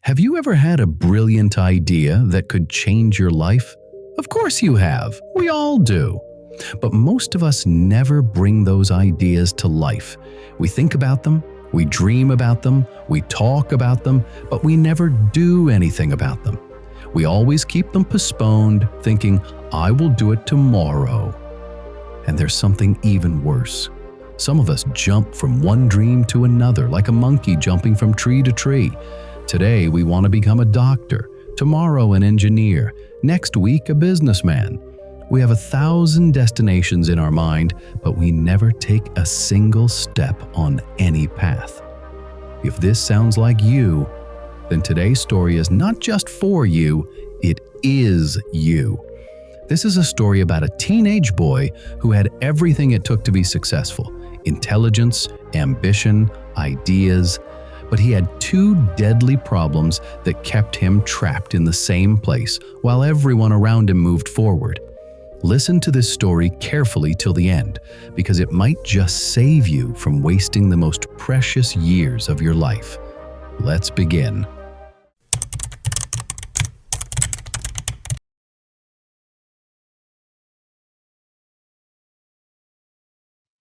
Have you ever had a brilliant idea that could change your life? Of course you have. We all do. But most of us never bring those ideas to life. We think about them, we dream about them, we talk about them, but we never do anything about them. We always keep them postponed, thinking, I will do it tomorrow. And there's something even worse. Some of us jump from one dream to another, like a monkey jumping from tree to tree. Today, we want to become a doctor. Tomorrow, an engineer. Next week, a businessman. We have 1,000 destinations in our mind, but we never take a single step on any path. If this sounds like you, then today's story is not just for you, it is you. This is a story about a teenage boy who had everything it took to be successful: intelligence, ambition, ideas. But he had two deadly problems that kept him trapped in the same place while everyone around him moved forward. Listen to this story carefully till the end, because it might just save you from wasting the most precious years of your life. Let's begin.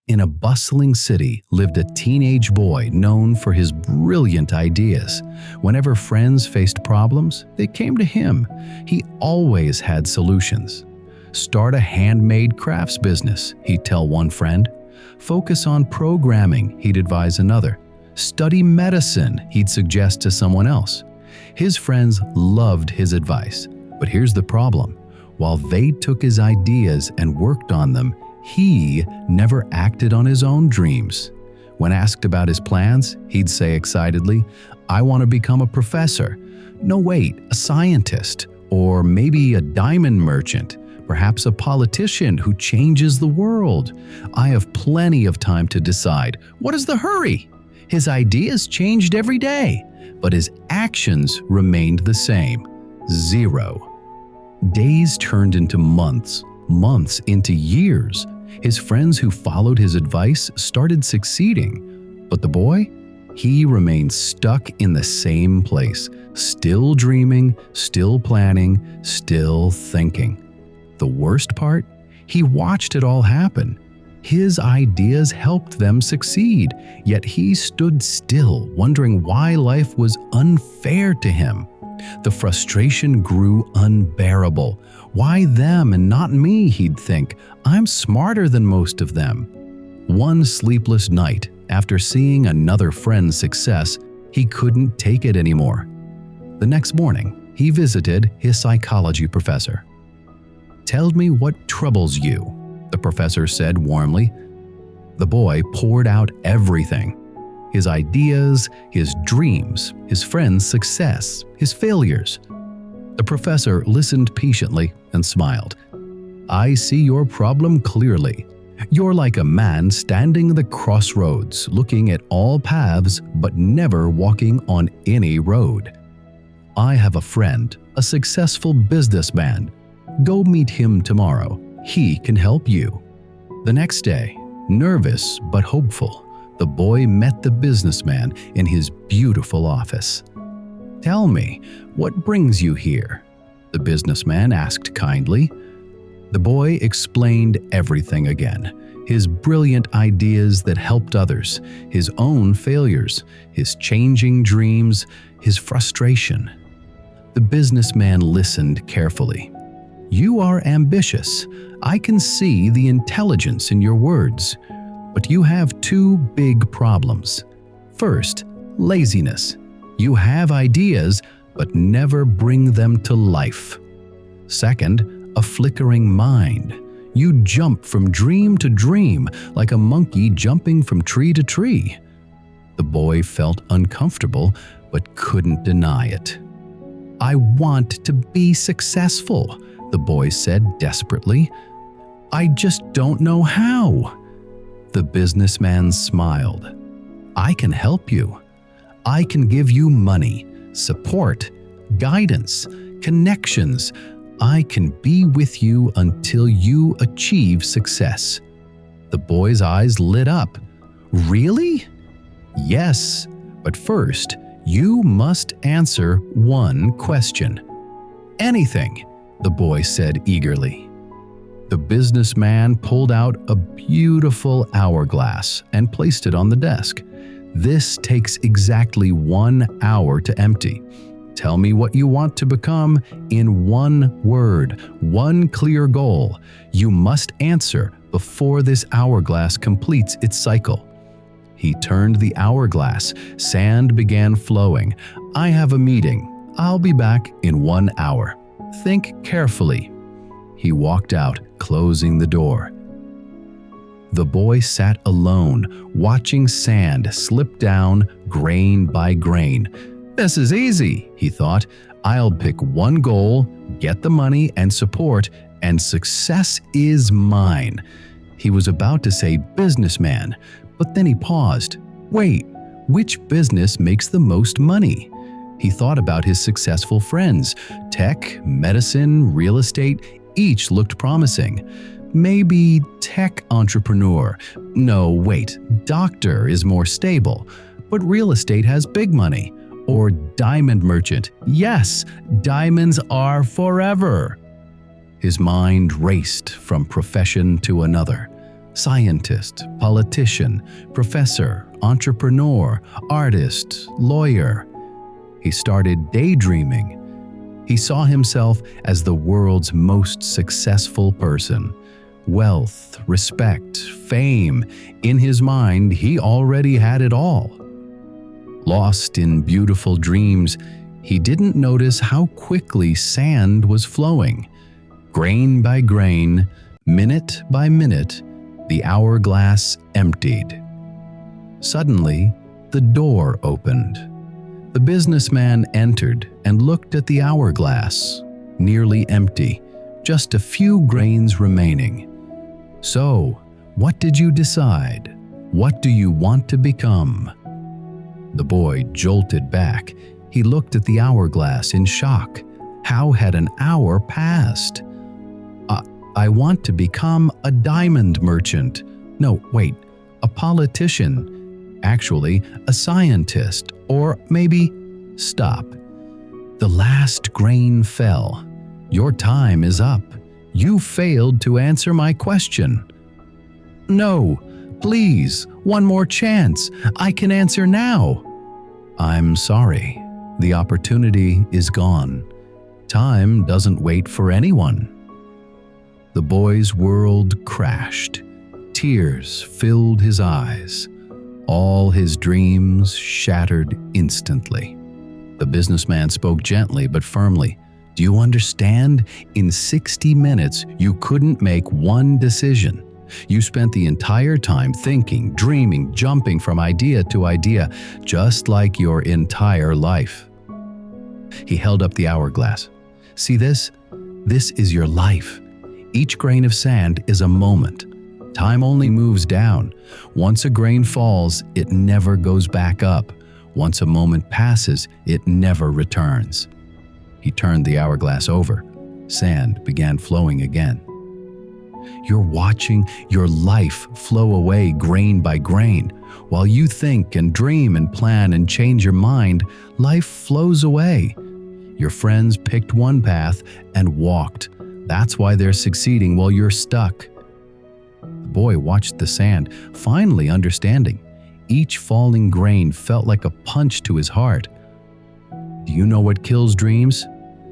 In a bustling city lived a teenage boy known for his brilliant ideas. Whenever friends faced problems, they came to him. He always had solutions. Start a handmade crafts business, he'd tell one friend. Focus on programming, he'd advise another. Study medicine, he'd suggest to someone else. His friends loved his advice, but here's the problem. While they took his ideas and worked on them, he never acted on his own dreams. When asked about his plans, he'd say excitedly, I want to become a professor. No, wait, a scientist, or maybe a diamond merchant. Perhaps a politician who changes the world. I have plenty of time to decide. What is the hurry? His ideas changed every day, but his actions remained the same. 0. Days turned into months, months into years. His friends who followed his advice started succeeding, but the boy, he remained stuck in the same place, still dreaming, still planning, still thinking. The worst part? He watched it all happen. His ideas helped them succeed, yet he stood still, wondering why life was unfair to him. The frustration grew unbearable. Why them and not me, he'd think. I'm smarter than most of them. One sleepless night, after seeing another friend's success, he couldn't take it anymore. The next morning, he visited his psychology professor. Tell me what troubles you, the professor said warmly. The boy poured out everything. His ideas, his dreams, his friend's success, his failures. The professor listened patiently and smiled. I see your problem clearly. You're like a man standing at the crossroads, looking at all paths but never walking on any road. I have a friend, a successful businessman. Go meet him tomorrow. He can help you. The next day, nervous but hopeful, the boy met the businessman in his beautiful office. Tell me, what brings you here? The businessman asked kindly. The boy explained everything again. His brilliant ideas that helped others, his own failures, his changing dreams, his frustration. The businessman listened carefully. You are ambitious. I can see the intelligence in your words. But you have two big problems. First, laziness. You have ideas, but never bring them to life. Second, a flickering mind. You jump from dream to dream, like a monkey jumping from tree to tree. The boy felt uncomfortable, but couldn't deny it. I want to be successful, the boy said desperately. I just don't know how. The businessman smiled. I can help you. I can give you money, support, guidance, connections. I can be with you until you achieve success. The boy's eyes lit up. Really? Yes, but first, You must answer one question. Anything, the boy said eagerly. The businessman pulled out a beautiful hourglass and placed it on the desk. This takes exactly 1 hour to empty. Tell me what you want to become in one word, one clear goal. You must answer before this hourglass completes its cycle. He turned the hourglass. Sand began flowing. I have a meeting. I'll be back in 1 hour. Think carefully. He walked out, closing the door. The boy sat alone, watching sand slip down grain by grain. This is easy, he thought. I'll pick one goal, get the money and support, and success is mine. He was about to say businessman, but then he paused. Wait, which business makes the most money? He thought about his successful friends. Tech, medicine, real estate, each looked promising. Maybe tech entrepreneur. No, wait, doctor is more stable. But real estate has big money. Or diamond merchant. Yes, diamonds are forever. His mind raced from profession to another. Scientist, politician, professor, entrepreneur, artist, lawyer. He started daydreaming. He saw himself as the world's most successful person. Wealth, respect, fame. In his mind, he already had it all. Lost in beautiful dreams, he didn't notice how quickly sand was flowing. Grain by grain, minute by minute, the hourglass emptied. Suddenly, the door opened. The businessman entered and looked at the hourglass, nearly empty, just a few grains remaining. So, what did you decide? What do you want to become? The boy jolted back. He looked at the hourglass in shock. How had an hour passed? I want to become a diamond merchant. No, wait, a politician. Actually, a scientist. Or maybe, stop. The last grain fell. Your time is up. You failed to answer my question. No, please, one more chance. I can answer now. I'm sorry. The opportunity is gone. Time doesn't wait for anyone. The boy's world crashed. Tears filled his eyes. All his dreams shattered instantly. The businessman spoke gently but firmly. Do you understand? In 60 minutes, you couldn't make one decision. You spent the entire time thinking, dreaming, jumping from idea to idea, just like your entire life. He held up the hourglass. See this? This is your life. Each grain of sand is a moment. Time only moves down. Once a grain falls, it never goes back up. Once a moment passes, it never returns. He turned the hourglass over. Sand began flowing again. You're watching your life flow away grain by grain. While you think and dream and plan and change your mind, life flows away. Your friends picked one path and walked. That's why they're succeeding while you're stuck. The boy watched the sand, finally understanding. Each falling grain felt like a punch to his heart. Do you know what kills dreams?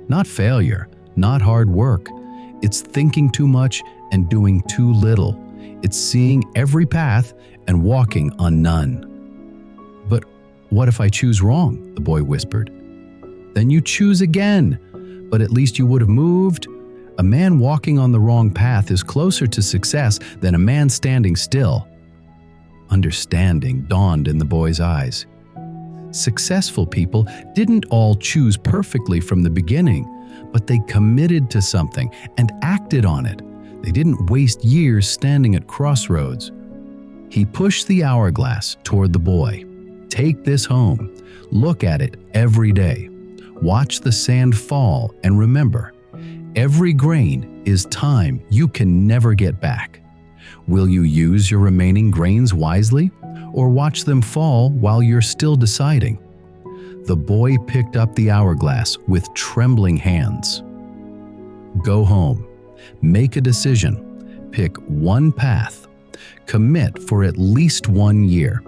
Not failure, not hard work. It's thinking too much and doing too little. It's seeing every path and walking on none. But what if I choose wrong? The boy whispered. Then you choose again, but at least you would have moved. A man walking on the wrong path is closer to success than a man standing still. Understanding dawned in the boy's eyes. Successful people didn't all choose perfectly from the beginning, but they committed to something and acted on it. They didn't waste years standing at crossroads. He pushed the hourglass toward the boy. Take this home. Look at it every day. Watch the sand fall and remember, every grain is time you can never get back. Will you use your remaining grains wisely, or watch them fall while you're still deciding? The boy picked up the hourglass with trembling hands. Go home. Make a decision. Pick one path. Commit for at least 1 year.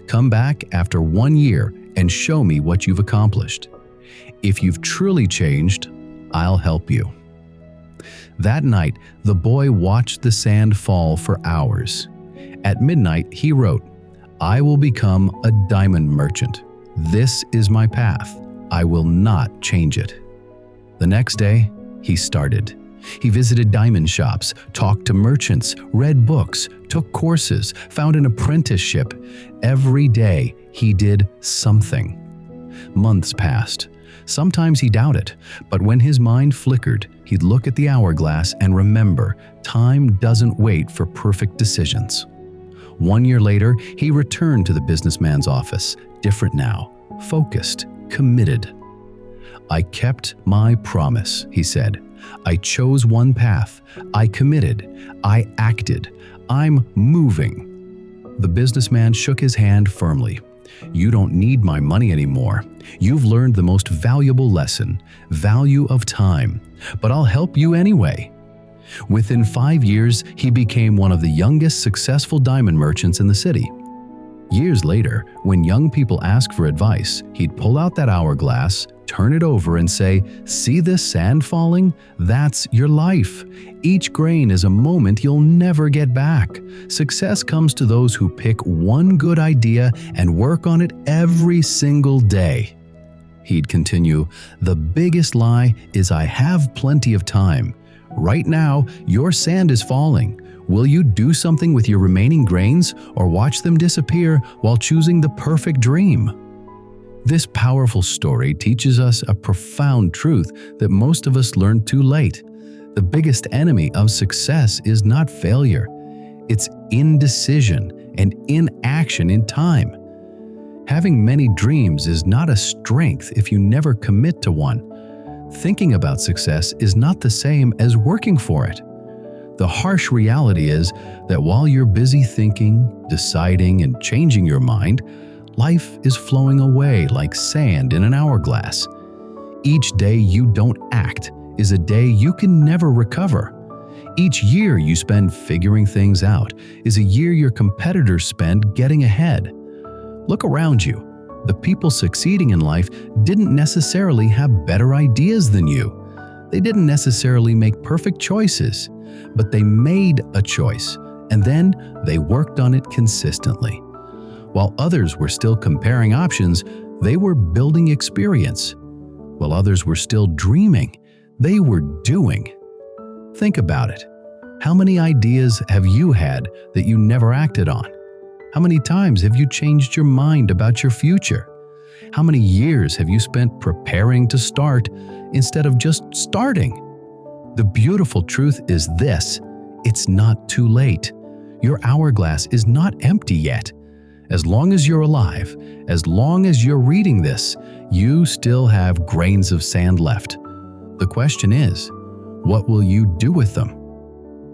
Come back after 1 year and show me what you've accomplished. If you've truly changed, I'll help you. That night, the boy watched the sand fall for hours. At midnight, he wrote, "I will become a diamond merchant. This is my path. I will not change it." The next day, he started. He visited diamond shops, talked to merchants, read books, took courses, found an apprenticeship. Every day, he did something. Months passed. Sometimes he doubted, but when his mind flickered, he'd look at the hourglass and remember, time doesn't wait for perfect decisions. 1 year later, he returned to the businessman's office, different now, focused, committed. "I kept my promise," he said. "I chose one path. I committed. I acted. I'm moving." The businessman shook his hand firmly. "You don't need my money anymore. You've learned the most valuable lesson, value of time, but I'll help you anyway." Within 5 years, he became one of the youngest successful diamond merchants in the city. Years later, when young people asked for advice, he'd pull out that hourglass, turn it over and say, "See this sand falling? That's your life. Each grain is a moment you'll never get back. Success comes to those who pick one good idea and work on it every single day." He'd continue, "The biggest lie is I have plenty of time. Right now, your sand is falling. Will you do something with your remaining grains or watch them disappear while choosing the perfect dream?" This powerful story teaches us a profound truth that most of us learn too late. The biggest enemy of success is not failure. It's indecision and inaction in time. Having many dreams is not a strength if you never commit to one. Thinking about success is not the same as working for it. The harsh reality is that while you're busy thinking, deciding, and changing your mind, life is flowing away like sand in an hourglass. Each day you don't act is a day you can never recover. Each year you spend figuring things out is a year your competitors spend getting ahead. Look around you. The people succeeding in life didn't necessarily have better ideas than you. They didn't necessarily make perfect choices, but they made a choice, and then they worked on it consistently. While others were still comparing options, they were building experience. While others were still dreaming, they were doing. Think about it. How many ideas have you had that you never acted on? How many times have you changed your mind about your future? How many years have you spent preparing to start instead of just starting? The beautiful truth is this: it's not too late. Your hourglass is not empty yet. As long as you're alive, as long as you're reading this, you still have grains of sand left. The question is, what will you do with them?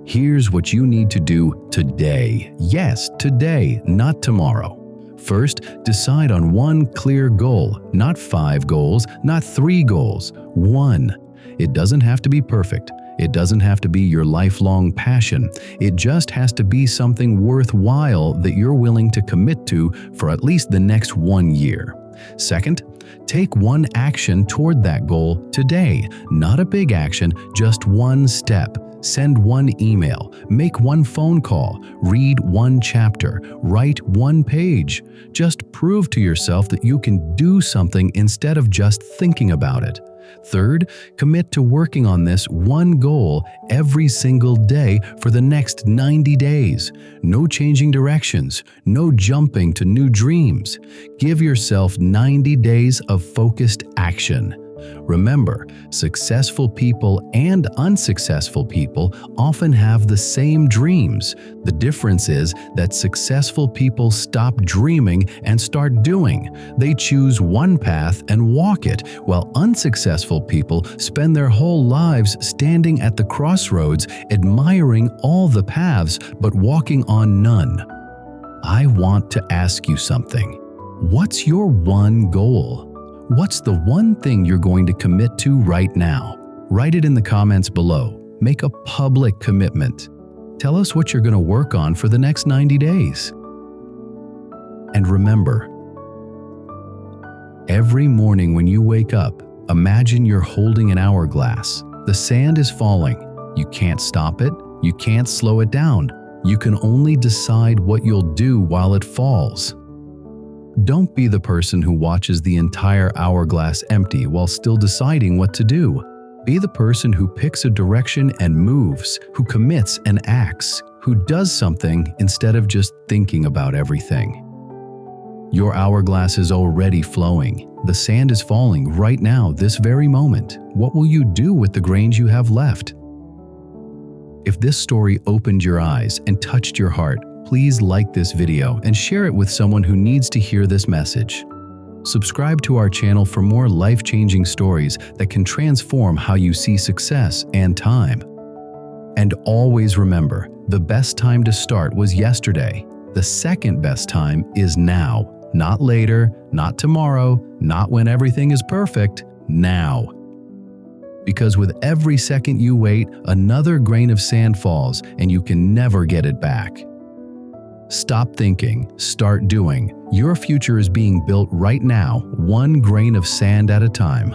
Here's what you need to do today. Yes, today, not tomorrow. First, decide on one clear goal, not 5 goals, not 3 goals, 1. It doesn't have to be perfect. It doesn't have to be your lifelong passion. It just has to be something worthwhile that you're willing to commit to for at least the next 1 year. Second, take one action toward that goal today. Not a big action, just one step. Send one email, make one phone call, read one chapter, write one page. Just prove to yourself that you can do something instead of just thinking about it. Third, commit to working on this one goal every single day for the next 90 days. No changing directions, no jumping to new dreams. Give yourself 90 days of focused action. Remember, successful people and unsuccessful people often have the same dreams. The difference is that successful people stop dreaming and start doing. They choose one path and walk it, while unsuccessful people spend their whole lives standing at the crossroads, admiring all the paths but walking on none. I want to ask you something. What's your one goal? What's the one thing you're going to commit to right now? Write it in the comments below. Make a public commitment. Tell us what you're going to work on for the next 90 days. And remember, every morning when you wake up, imagine you're holding an hourglass. The sand is falling. You can't stop it. You can't slow it down. You can only decide what you'll do while it falls. Don't be the person who watches the entire hourglass empty while still deciding what to do. Be the person who picks a direction and moves, who commits and acts, who does something instead of just thinking about everything. Your hourglass is already flowing. The sand is falling right now, this very moment. What will you do with the grains you have left? If this story opened your eyes and touched your heart, please like this video and share it with someone who needs to hear this message. Subscribe to our channel for more life-changing stories that can transform how you see success and time. And always remember, the best time to start was yesterday. The second best time is now. Not later, not tomorrow, not when everything is perfect, now. Because with every second you wait, another grain of sand falls and you can never get it back. Stop thinking, start doing. Your future is being built right now, one grain of sand at a time.